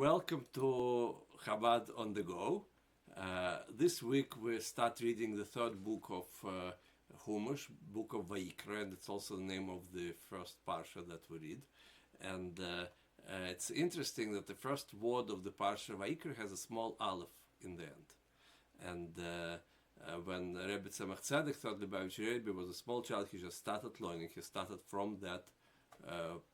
Welcome to Chabad on the Go. This week we start reading the third book of Humash, book of Vayikro, and it's also the name of the first parsha that we read. And it's interesting that the first word of the parsha Vayikro has a small aleph in the end. And when Rebbe Tzemach Tzedek thought the Lubavitcher Rebbe was a small child, he just started learning. He started from that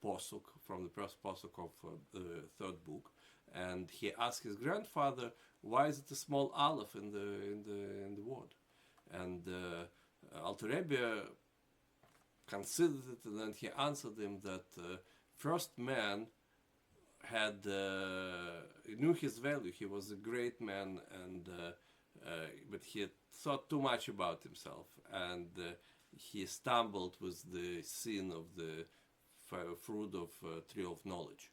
posuk, from the first posuk of the third book, and he asked his grandfather, "Why is it a small aleph in the word?" And Alter Rebbe considered it, and then he answered him that first man had knew his value. He was a great man, and but he had thought too much about himself, and he stumbled with the sin of the fruit of tree of knowledge.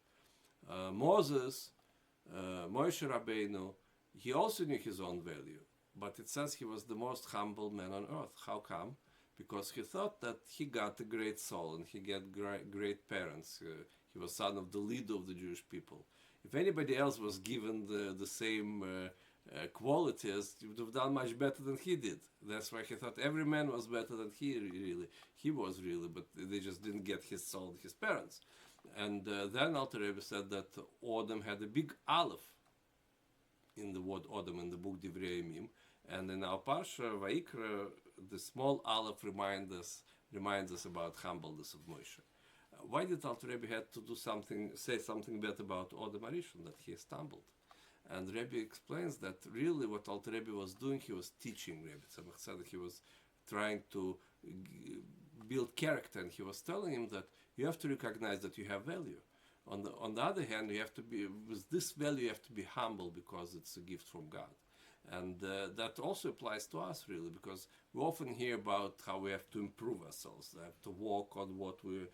Moshe Rabbeinu, he also knew his own value, but it says he was the most humble man on earth. How come? Because he thought that he got a great soul and he got great parents. He was son of the leader of the Jewish people. If anybody else was given the same qualities, he would have done much better than he did. That's why he thought every man was better than he was really, but they just didn't get his soul and his parents. And then Alter Rebbe said that Odom had a big aleph in the word Odom in the book Divrei Yamim, and in our parsha Vayikra, the small aleph reminds us about humbleness of Moshe. Why did Alter Rebbe had to say something bad about Odom Arishon, that he stumbled? And Rebbe explains that really what Alter Rebbe was doing, he was teaching Rebbe Tzemach Tzedek. He was trying to build character, and he was telling him that you have to recognize that you have value. On the other hand, you have to be, with this value, you have to be humble because it's a gift from God. And that also applies to us, really, because we often hear about how we have to improve ourselves, we have to work on what we're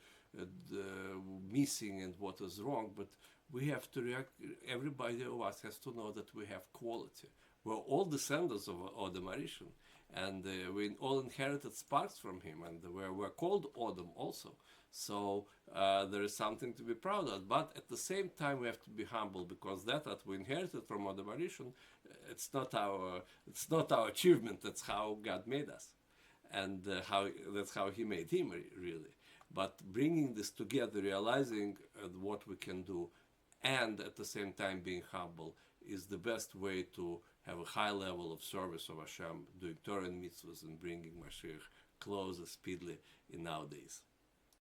missing and what is wrong, but we have to everybody of us has to know that we have quality. We're all descendants of Odom Arishon, and we all inherited sparks from him, and we're called Odom also. So there is something to be proud of, but at the same time we have to be humble, because that we inherited from Odom Arishon, it's not our achievement. That's how God made us, and that's how He made him really. But bringing this together, realizing what we can do, and at the same time being humble, is the best way to have a high level of service of Hashem, doing Torah and mitzvahs, and bringing Mashiach closer speedily in nowadays.